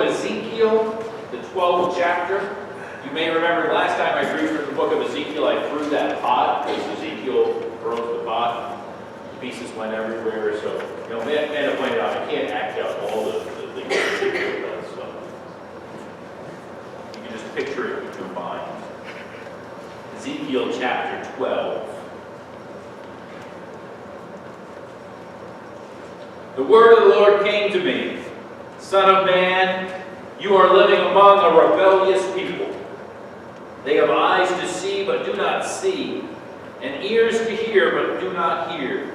of Ezekiel, the 12th chapter. You may remember last time I preached from the book of Ezekiel, I threw that pot because Ezekiel broke the pot. Pieces went everywhere, so Amanda pointed out I can't act out all the things Ezekiel does. So you can just picture it with your mind. Ezekiel chapter 12. The word of the Lord came to me, Son of man, you are living among a rebellious people. They have eyes to see, but do not see, and ears to hear, but do not hear,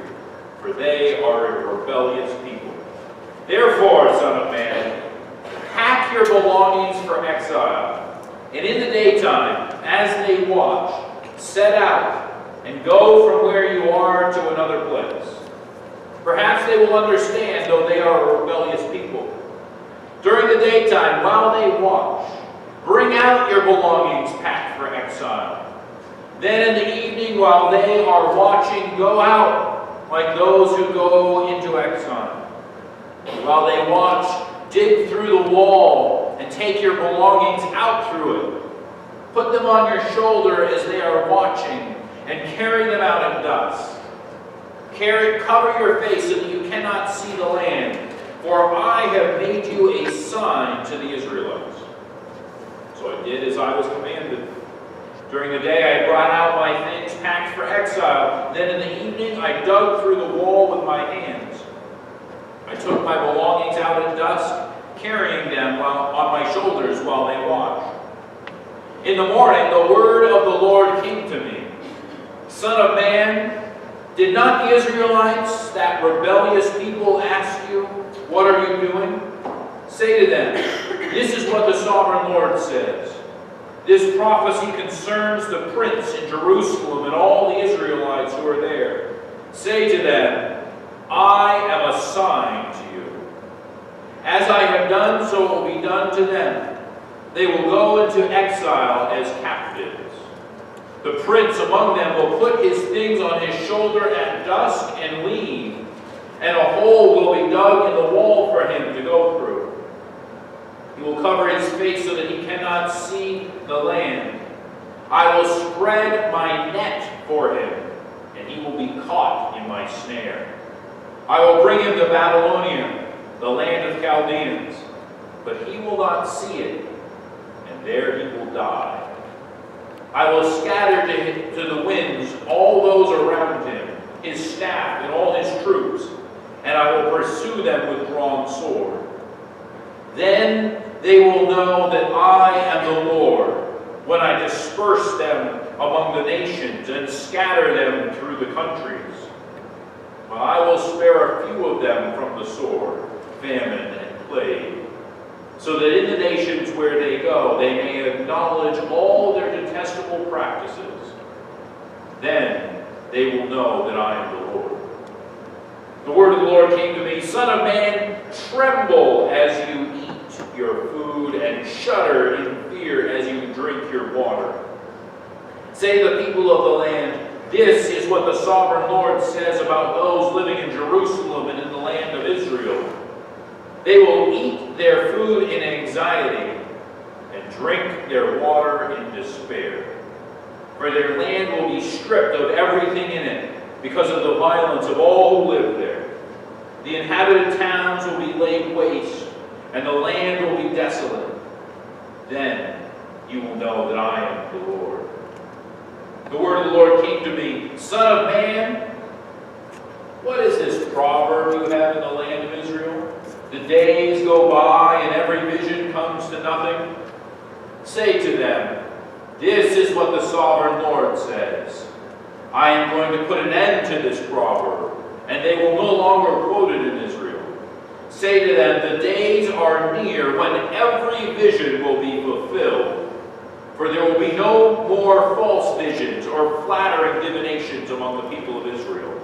for they are a rebellious people. Therefore, Son of man, pack your belongings for exile, and in the daytime, as they watch, set out, and go from where you are to another place. Perhaps they will understand, though they are a rebellious people. During the daytime, while they watch, bring out your belongings packed for exile. Then in the evening, while they are watching, go out like those who go into exile. While they watch, dig through the wall and take your belongings out through it. Put them on your shoulder as they are watching and carry them out in dust. Cover your face so that you cannot see the land, for I have made you a sign to the Israelites. So I did as I was commanded. During the day I brought out my things packed for exile. Then in the evening I dug through the wall with my hands. I took my belongings out at dusk, carrying them on my shoulders while they watched. In the morning the word of the Lord came to me. Son of man, did not the Israelites, that rebellious people, ask you, what are you doing? Say to them, this is what the sovereign Lord says. This prophecy concerns the prince in Jerusalem and all the Israelites who are there. Say to them, I am a sign to you. As I have done, so it will be done to them. They will go into exile as captives. The prince among them will put his things on his shoulder at dusk and leave, and a hole will be dug in the wall for him to go through. He will cover his face so that he cannot see the land. I will spread my net for him, and he will be caught in my snare. I will bring him to Babylonia, the land of Chaldeans, but he will not see it, and there he will die. I will scatter to the winds all those around him, his staff and all his troops, and I will pursue them with drawn sword. Then they will know that I am the Lord, when I disperse them among the nations and scatter them through the countries. But I will spare a few of them from the sword, famine, and plague, so that in the nations where they go, they may acknowledge all their detestable practices. Then they will know that I am the Lord. The word of the Lord came to me, Son of man, tremble as you eat your food, and shudder in fear as you drink your water. Say to the people of the land, this is what the sovereign Lord says about those living in Jerusalem and in the land of Israel. They will eat their food in anxiety and drink their water in despair. For their land will be stripped of everything in it because of the violence of all who live there. The inhabited towns will be laid waste, and the land will be desolate. Then you will know that I am the Lord. The word of the Lord came to me, Son of man, what is this proverb you have in the land of Israel? The days go by and every vision comes to nothing. Say to them, this is what the sovereign Lord says. I am going to put an end to this proverb, and they will no longer quote it in Israel. Say to them, the days are near when every vision will be fulfilled, for there will be no more false visions or flattering divinations among the people of Israel.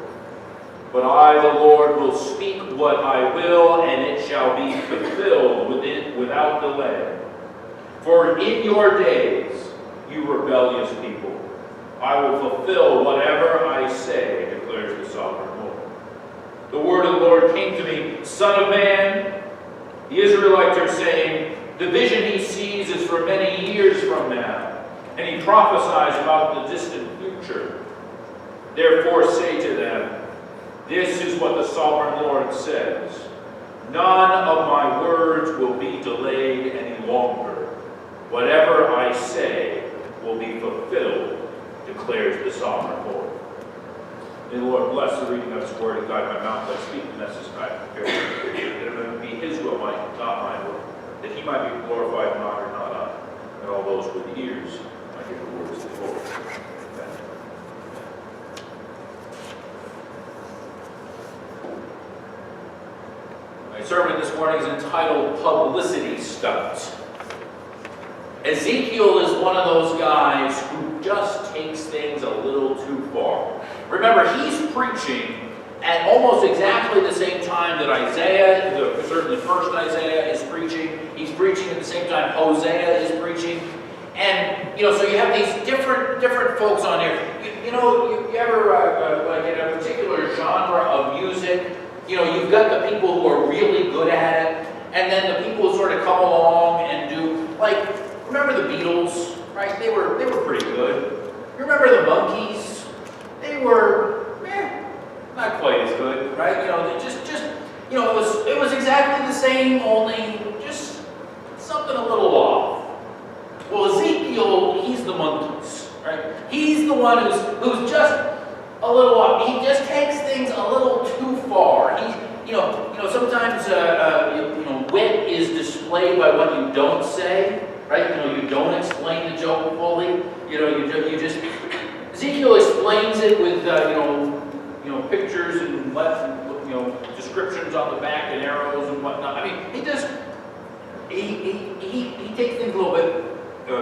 But I, the Lord, will speak what I will, and it shall be fulfilled without delay. For in your days, you rebellious people, I will fulfill whatever I say, declares the sovereign Lord. The word of the Lord came to me, Son of man, The Israelites are saying, the vision he sees is for many years from now, and he prophesies about the distant future. Therefore say to them, this is what the sovereign Lord says. None of my words will be delayed any longer. Whatever I say will be fulfilled, declares the sovereign Lord. May the Lord bless the reading of his word and guide my mouth. I speak the message I prepared for you, that it may be his will, not mine will, that he might be glorified and honored, not I. And all those with ears might hear the words of the Lord. Amen. My sermon this morning is entitled Publicity Stunt. Ezekiel is one of those guys who just takes things a little too far. Remember, he's preaching at almost exactly the same time that Isaiah, certainly first Isaiah, is preaching. He's preaching at the same time Hosea is preaching. And, so you have these different folks on here. You ever, like in a particular genre of music, you've got the people who are really good at it, and then the people who sort of come along and do, like, remember the Beatles, right? They were pretty good. You remember the Monkees? They were, not quite as good, right? It was exactly the same, only just something a little off. Well, Ezekiel, he's the Monkees, right? He's the one who's just a little off. He just takes things a little too far. Sometimes wit is displayed by what you don't say. Right? You don't explain the joke fully. You just Ezekiel explains it with pictures and descriptions on the back and arrows and whatnot. I mean, he takes things a little bit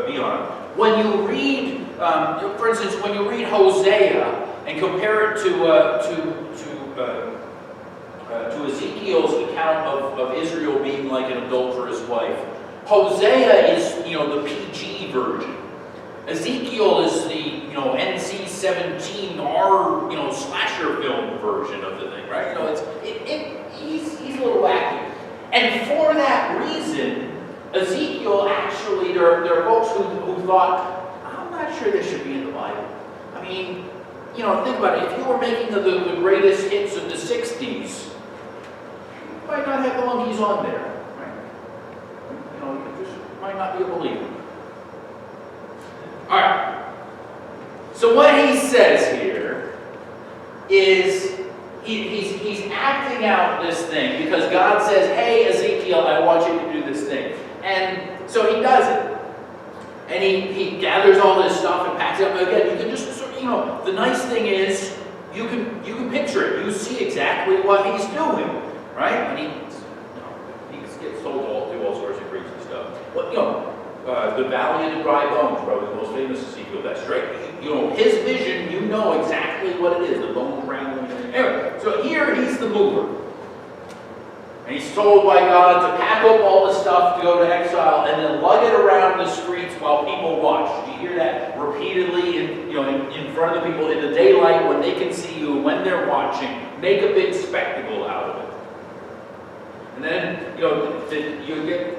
beyond. When you read, for instance, when you read Hosea and compare it to Ezekiel's account of Israel being like an adulterous wife. Hosea is, the PG version. Ezekiel is the, NC-17 R, slasher film version of the thing, right? He's a little wacky. And for that reason, Ezekiel actually, there are folks who thought, I'm not sure this should be in the Bible. I mean, think about it. If you were making the greatest hits of the 60s, you might not have the Monkees on there. You just might not be a believer. All right. So what he says here is he's acting out this thing because God says, "Hey, Ezekiel, I want you to do this thing," and so he does it. And he gathers all this stuff and packs it up. Again, you can just the nice thing is you can picture it. You see exactly what he's doing, right? And he gets told to do all sorts of crazy stuff. Well, the Valley of the Dry Bones, probably the most famous Ezekiel. That's right. His vision, exactly what it is. The bones rattling. Anyway, so here he's the mover. And he's told by God to pack up all the stuff to go to exile and then lug it around the streets while people watch. You hear that repeatedly in front of the people in the daylight when they can see you, when they're watching. Make a big spectacle out of it. And then, you get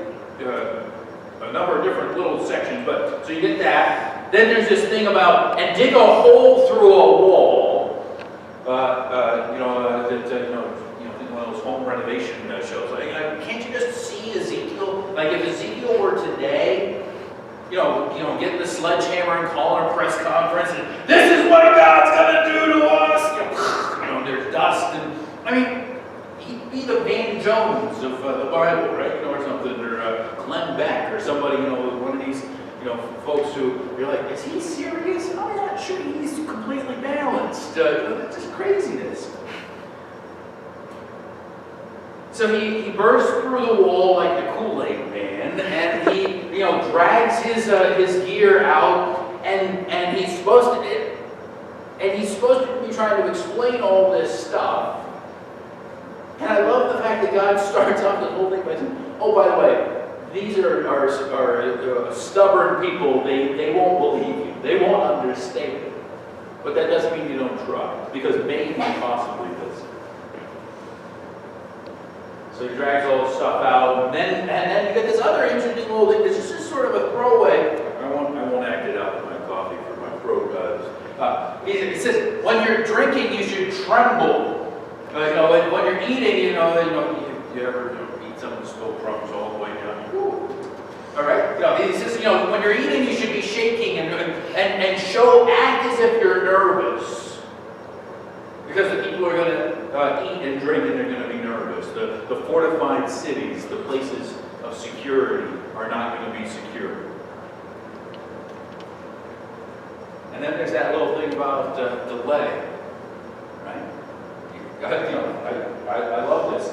a number of different little sections, but so you get that. Then there's this thing about, and dig a hole through a wall, one of those home renovation shows. Can't you just see Ezekiel? Like if Ezekiel were today, getting the sledgehammer and calling a press conference, and this is what God's gonna do to us. There's dust, and he'd be the Van Jones of the Bible, right? Or something, or Glenn Beck, or somebody, one of these, folks who you're like, is he serious? I'm not sure he's completely balanced. That's just craziness. So he bursts through the wall like the Kool-Aid man, and he drags his gear out, and he's supposed to be trying to explain all this stuff. And I love the fact that God starts off the whole thing by saying, "Oh, by the way, these are stubborn people. They won't believe you. They won't understand. But that doesn't mean you don't try, because maybe, possibly, this." So he drags all the stuff out, and then you get this other interesting little thing. This is just sort of a throwaway. I won't act it out with my coffee for my throat. He says, when you're drinking, you should tremble. When you're eating, you ever eat something and spill crumbs all the way down. All right. He says, when you're eating, you should be shaking and act as if you're nervous, because the people are going to eat and drink and they're going to be nervous. The fortified cities, the places of security, are not going to be secure. And then there's that little thing about delay, right? I love this.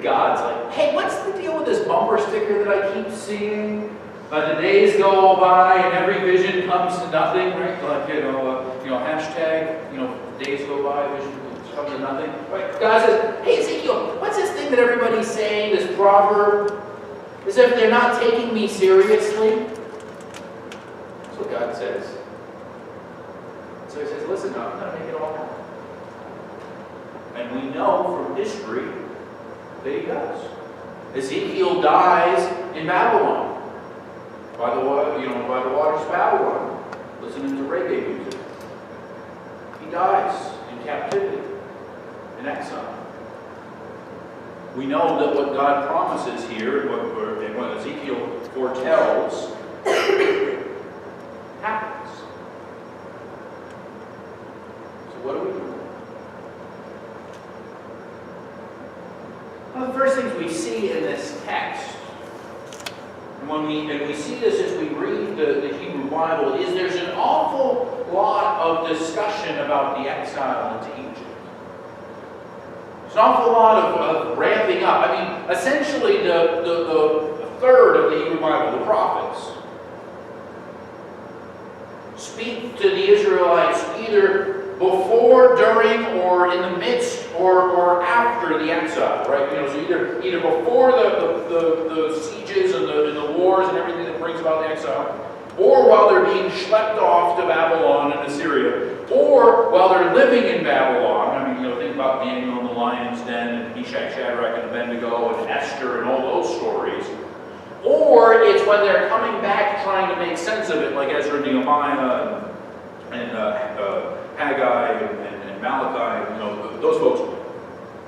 God's like, hey, what's the deal with this bumper sticker that I keep seeing? The days go by and every vision comes to nothing, right? Like, hashtag, days go by, vision comes to nothing. Right? God says, hey, Ezekiel, what's this thing that everybody's saying, this proverb? As if they're not taking me seriously. That's what God says. So he says, listen, I'm going to make it all happen. And we know from history that he does. Ezekiel dies in Babylon. By the waters of Babylon, listening to reggae music. He dies in captivity, in exile. We know that what God promises here, and what Ezekiel foretells, happens. So what do we do? One of the first things we see in this text, and we see this as we read the Hebrew Bible, is there's an awful lot of discussion about the exile into Egypt. There's an awful lot of ramping up. I mean, essentially the third of the Hebrew Bible, the prophets, speak to the Israelites either before, during, or in the midst, or after the exile, right? So either before the sieges and the wars and everything that brings about the exile, or while they're being schlepped off to Babylon and Assyria, or while they're living in Babylon. I mean, think about Daniel in the lion's den, and Meshach, Shadrach, and Abednego, and Esther, and all those stories. Or it's when they're coming back trying to make sense of it, like Ezra, Nehemiah, and Haggai and Malachi, those folks.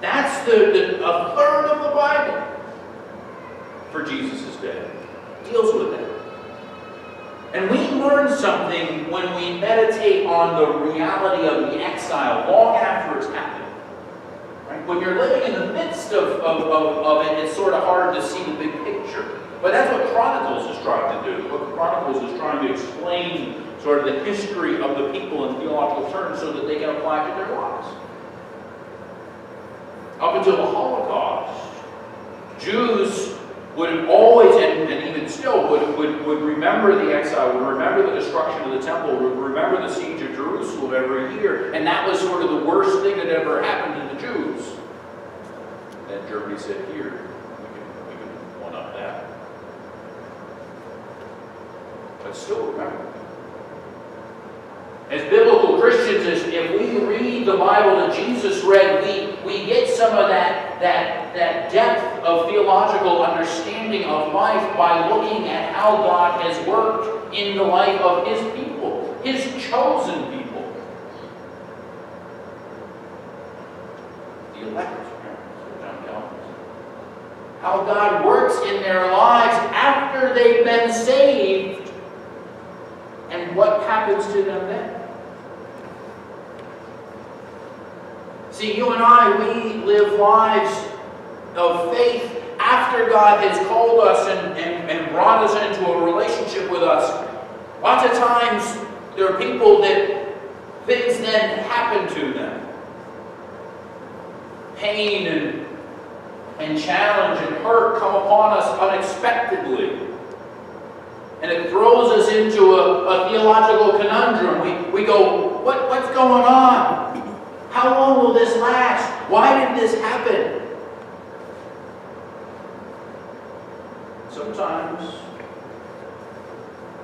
That's a third of the Bible for Jesus' day. Deals with that. And we learn something when we meditate on the reality of the exile long after it's happened. Right? When you're living in the midst of it, it's sort of hard to see the big picture. But that's what Chronicles is trying to do. What Chronicles is trying to explain sort of the history of the people in theological terms so that they can apply to their lives. Up until the Holocaust, Jews would always, and even still, would remember the exile, would remember the destruction of the temple, would remember the siege of Jerusalem every year, and that was sort of the worst thing that ever happened to the Jews. Then Germany said, here, we can one-up that. But still remember. As biblical Christians, if we read the Bible that Jesus read, we get some of that depth of theological understanding of life by looking at how God has worked in the life of His people, His chosen people. The elect, how God works in their lives after they've been saved, and what happens to them then. See, you and I, we live lives of faith after God has called us and brought us into a relationship with us. Lots of times, there are people that things then happen to them. Pain and challenge and hurt come upon us unexpectedly. And it throws us into a theological conundrum. We go, what's going on? How long will this last? Why did this happen? Sometimes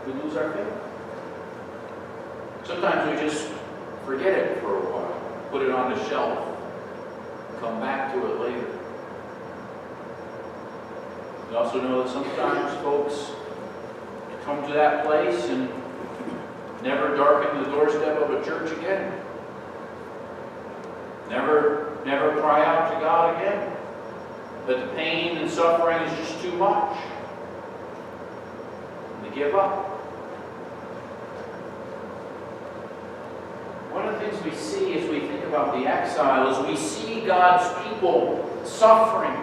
we lose our faith. Sometimes we just forget it for a while, put it on the shelf, come back to it later. We also know that sometimes folks come to that place and never darken the doorstep of a church again. Never cry out to God again. That the pain and suffering is just too much. And they give up. One of the things we see as we think about the exile is we see God's people suffering.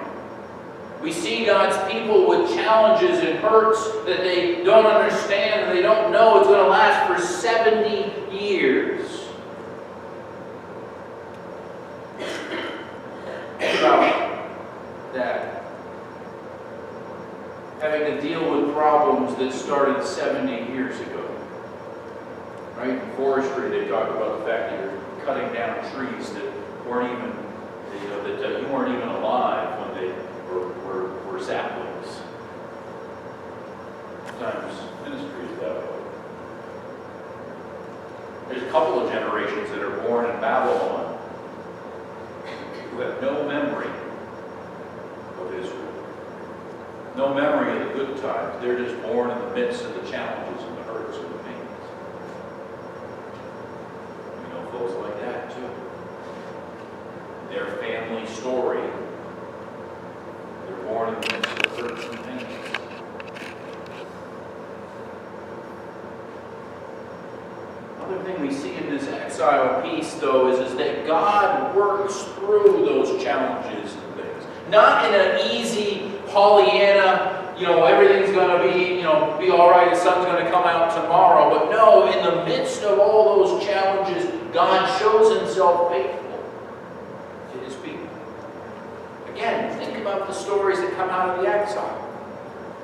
We see God's people with challenges and hurts that they don't understand and they don't know it's going to last for 70 years. Think about that. Having to deal with problems that started 70 years ago. Right? In forestry, they talk about the fact that you're cutting down trees that weren't even, that you weren't even alive when they were saplings. Sometimes ministry is that way. There's a couple of generations that are born in Babylon who have no memory of Israel. No memory of the good times. They're just born in the midst of the challenges and the hurts and the pains. We know folks like that too. Their family story. They're born in the midst of hurts and pains. Another thing we see in this exile piece, though, is that God works through those challenges and things. Not in an easy Pollyanna, everything's going to be all right, the sun's going to come out tomorrow. But no, in the midst of all those challenges, God shows himself faithful to his people. Again, think about the stories that come out of the exile.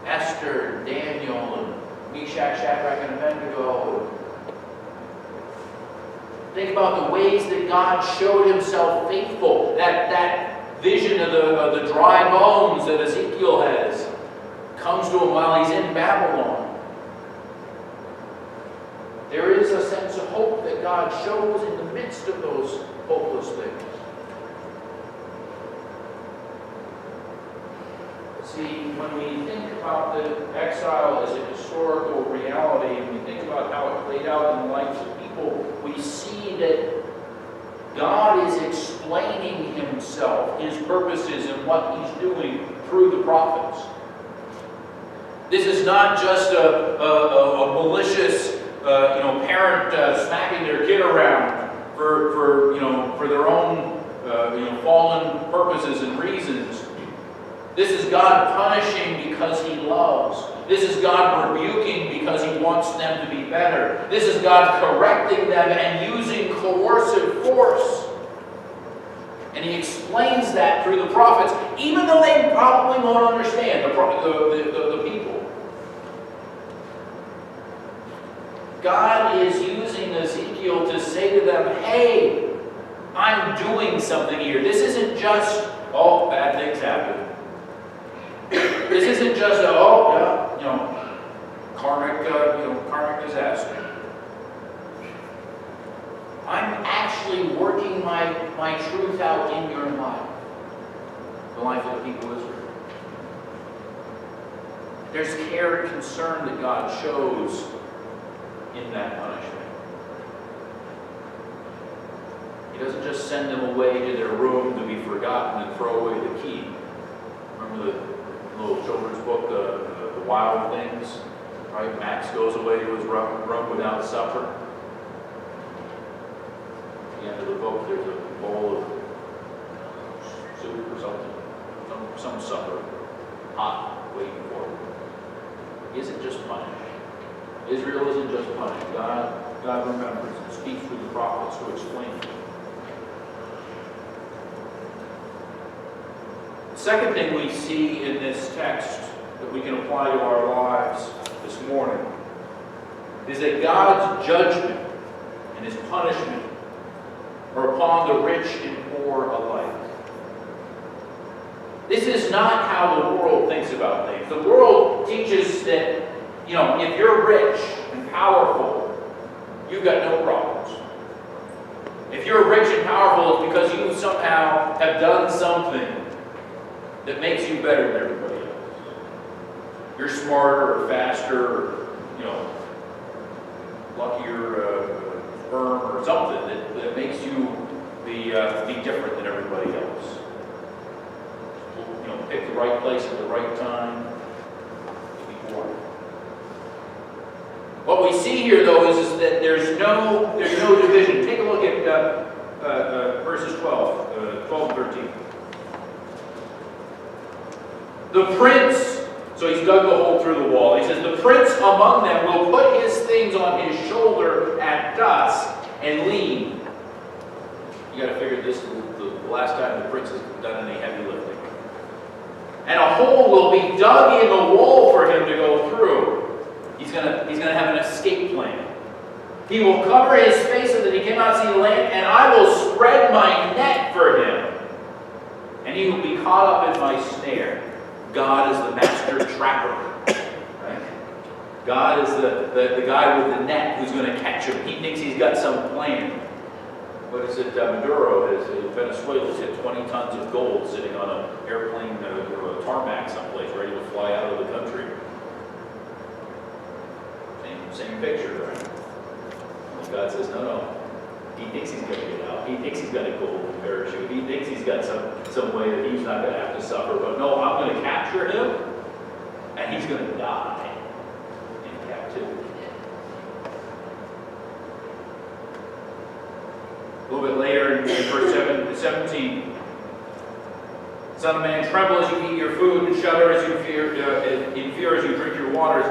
Esther, Daniel, and Meshach, Shadrach, and Abednego. Think about the ways that God showed himself faithful. That vision of the dry bones that Ezekiel has comes to him while he's in Babylon. There is a sense of hope that God shows in the midst of those hopeless things. See, when we think about the exile as a historical reality, and we think about how it played out in the lives of people, we see that God is explaining himself, his purposes, and what he's doing through the prophets. This is not just a malicious parent smacking their kid around for their own fallen purposes and reasons. This is God punishing because he loves. This is God rebuking because he wants them to be better. This is God correcting them and using coercive force. And he explains that through the prophets, even though they probably won't understand, the people. God is using Ezekiel to say to them, hey, I'm doing something here. This isn't just, bad things happen. This isn't just karmic disaster. I'm actually working my truth out in your life, the life of the people of Israel. There's care and concern that God shows in that punishment. He doesn't just send them away to their room to be forgotten and throw away the key. Remember the little children's book, the Wild Things? Right? Max goes away to his room without supper. At the end of the book, there's a bowl of soup or something, some supper, hot, waiting for him. He isn't just punished. Israel isn't just punished. God remembers and speaks through the prophets to explain it. The second thing we see in this text that we can apply to our lives this morning is that God's judgment and his punishment are upon the rich and poor alike. This is not how the world thinks about things. The world teaches that, if you're rich and powerful, you've got no problems. If you're rich and powerful, it's because you somehow have done something that makes you better than everybody else. you're smarter or faster or, luckier sperm or something that makes you be different than everybody else. Pick the right place at the right time. Be born. What we see here, though, is that there's no division. Take a look at verses 12 and 13. The prince, so he's dug the hole through the wall. He says, the prince among them will put his things on his shoulder at dusk and lean. You got to figure this the last time the prince has done any heavy lifting. And a hole will be dug in the wall for him to go through. He's gonna have an escape plan. He will cover his face so that he cannot see the land, and I will spread my net for him. And he will be caught up in my snare. God is the master trapper. Right? God is the guy with the net who's going to catch him. He thinks he's got some plan. What is it? Maduro Venezuela's had 20 tons of gold sitting on an airplane or a tarmac someplace ready to fly out of the country. Same picture, right? Well, God says, no. He thinks he's going to get out. He thinks he's got a golden parachute. He thinks he's got some way that he's not going to have to suffer. But no, I'm going to capture him, and he's going to die in captivity. A little bit later in verse 17, Son of man, tremble as you eat your food, and shudder as you fear, in fear as you drink your waters.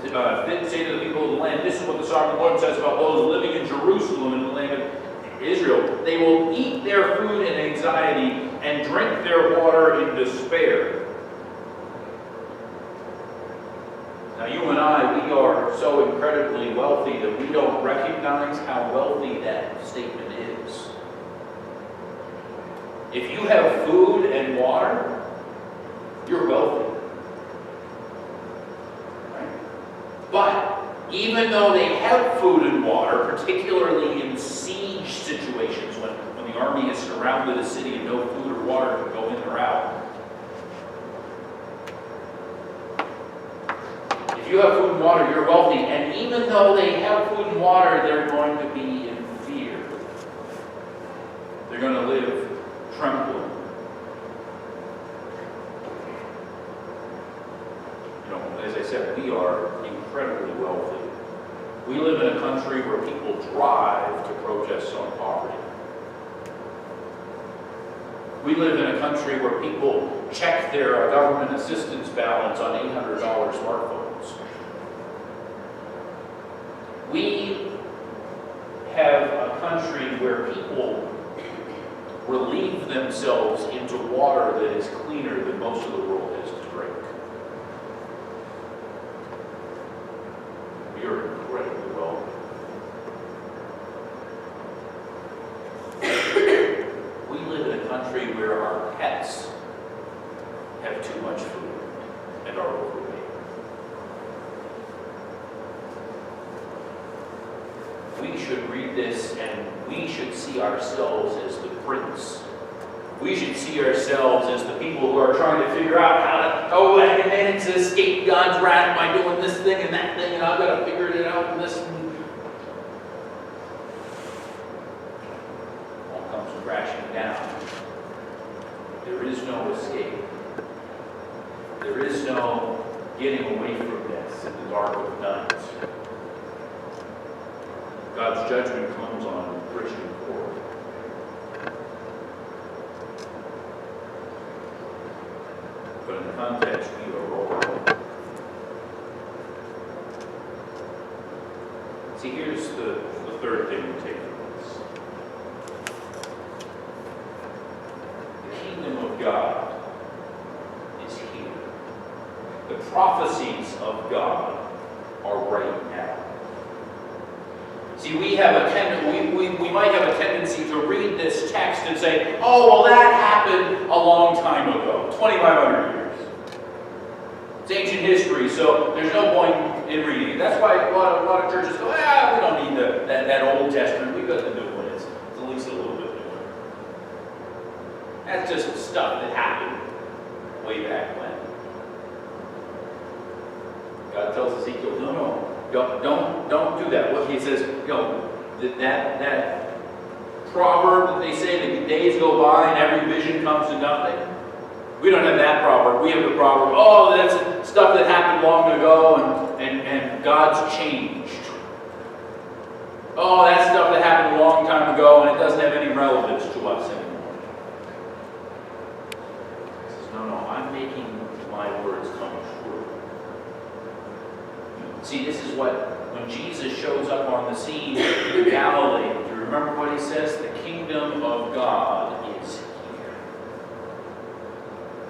Say to the people of the land, this is what the sovereign Lord says about those living in Jerusalem in the land of Israel. They will eat their food in anxiety and drink their water in despair. Now you and I, we are so incredibly wealthy that we don't recognize how wealthy that statement is. If you have food and water, you're wealthy. But even though they have food and water, particularly in siege situations when the army is surrounded a city and no food or water can go in or out, if you have food and water, you're wealthy. And even though they have food and water, they're going to be in fear. They're going to live trembling. As I said, we are incredibly wealthy. We live in a country where people drive to protest on poverty. We live in a country where people check their government assistance balance on $800 smartphones. We have a country where people relieve themselves into water that is cleaner than most of the world has to drink. We are incredibly wealthy. We live in a country where our pets have too much food and are overweight. We should read this and we should see ourselves as the prince. We should see ourselves as the people who are trying to figure out how I can manage to escape God's wrath by doing this thing and that thing, and I've got to figure it out and this. All comes crashing down. There is no escape. There is no getting away from this in the dark of night. God's judgment comes on the Christian court. But in the context, we are wrong. See, here's the third thing we take from this. The kingdom of God is here. The prophecies of God are right now. See, we have we might have a tendency to read this text and say, oh, well, that happened a long time ago, 2,500 years. It's ancient history, so there's no point in reading it. That's why a lot of churches go, we don't need that Old Testament. We've got the new one. It's at least a little bit newer. That's just stuff that happened way back when. God tells Ezekiel, don't do that. What he says, that proverb that they say, the days go by and every vision comes to nothing. We don't have that proverb. We have the proverb, that's stuff that happened long ago and God's changed. Oh, that's stuff that happened a long time ago and it doesn't have any relevance to us anymore. He says, no, I'm making my words come true. See, this is when Jesus shows up on the scene in Galilee. Do you remember what he says? The kingdom of God is here.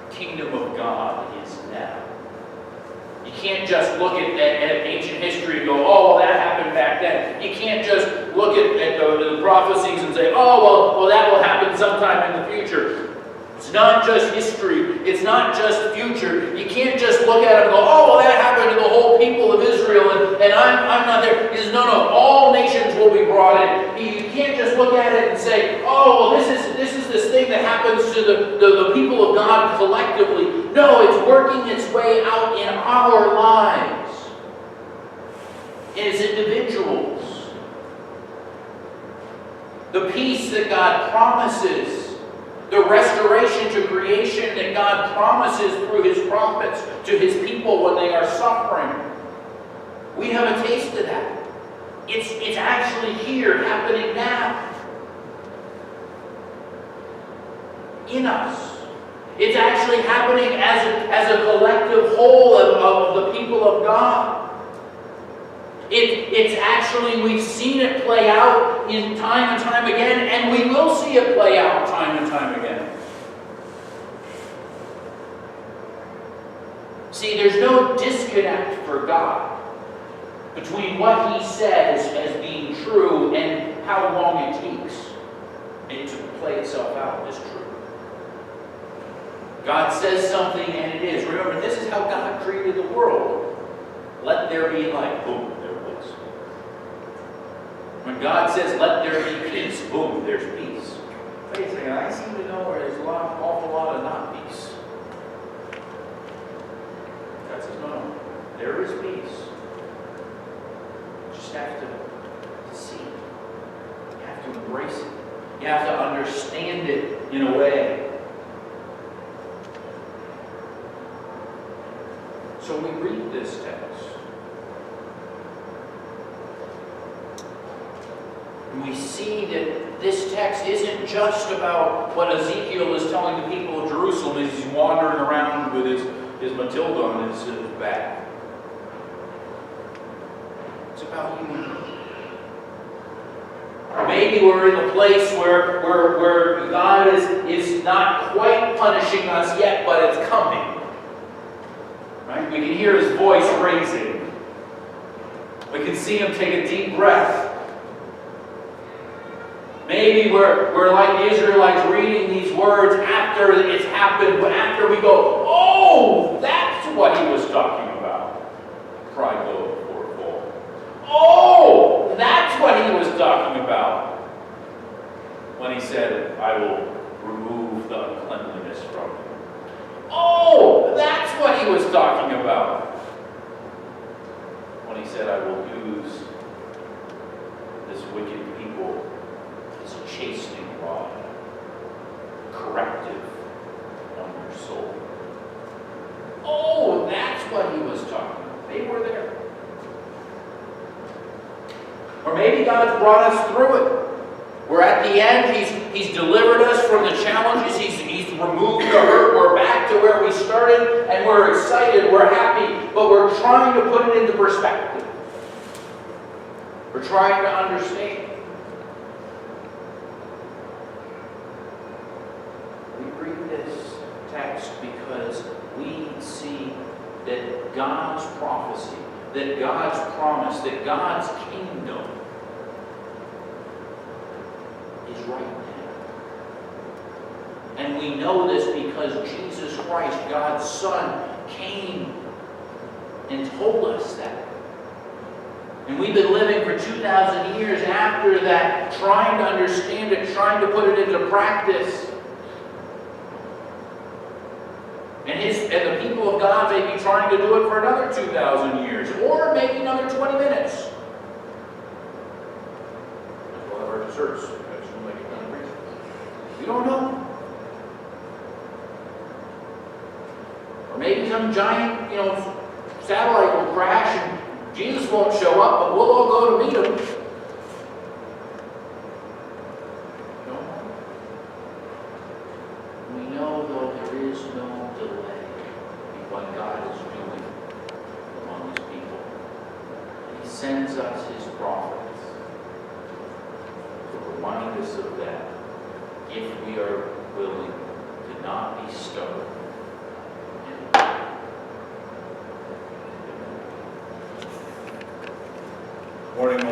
The kingdom of God is now. You can't just look at ancient history and go, that happened back then. You can't just look at the prophecies and say, well, that will happen sometime in the future. It's not just history. It's not just future. You can't just look at it and go, that happened to the whole people of Israel and I'm not there. He says, no, all nations will be brought in. You can't just look at it and say, this is this thing that happens to the people of God collectively. No, it's working its way out in our lives as individuals. The peace that God promises, the restoration to creation that God promises through His prophets to His people when they are suffering. We have a taste of that. It's actually here, happening now. In us. It's actually happening as a collective whole of the people of God. It's actually, we've seen it play out in time and time again, and we will see it play out time and time again. See, there's no disconnect for God between what He says as being true and how long it takes it to play itself out as true. God says something and it is. Remember, this is how God created the world. Let there be light. Boom, there it was. When God says, let there be peace, boom, there's peace. Wait a second, I seem to know where there's an awful lot of not peace. God says, no, there is peace. You just have to see it. You have to embrace it. You have to understand it in a way. So we read this text. And we see that this text isn't just about what Ezekiel is telling the people of Jerusalem as he's wandering around with his Matilda on his back. It's about you and me. Maybe we're in a place where God is not quite punishing us yet, but it's coming. Right? We can hear His voice raising. We can see Him take a deep breath. Maybe we're like the Israelites reading these words after it's happened, but after we go, that's what He was talking about. Pride goes before a fall. That's what He was talking about when He said, I will remove the uncleanliness from you. That's what He was talking about when He said, I will use this wicked people as a chastening rod, corrective on your soul. That's what He was talking about. They were there. Or maybe God's brought us through it. We're at the end. He's delivered us from the challenges. He's removed the hurt. We're back to where we started, and we're excited. We're happy, but we're trying to put it into perspective. We're trying to understand. We read this text because we see that God's prophecy, that God's promise, that God's kingdom is right now. And we know this because Jesus Christ, God's Son, came and told us that. And we've been living for 2,000 years after that, trying to understand it, trying to put it into practice. And the people of God may be trying to do it for another 2,000 years, or maybe another 20 minutes. We'll have our desserts. We don't know. Or maybe some giant, satellite will crash and Jesus won't show up, but we'll all go to meet him. We know, though, there is no delay in what God is doing among his people. He sends us his prophets to remind us of that, if we are willing to not be stubborn. Morning.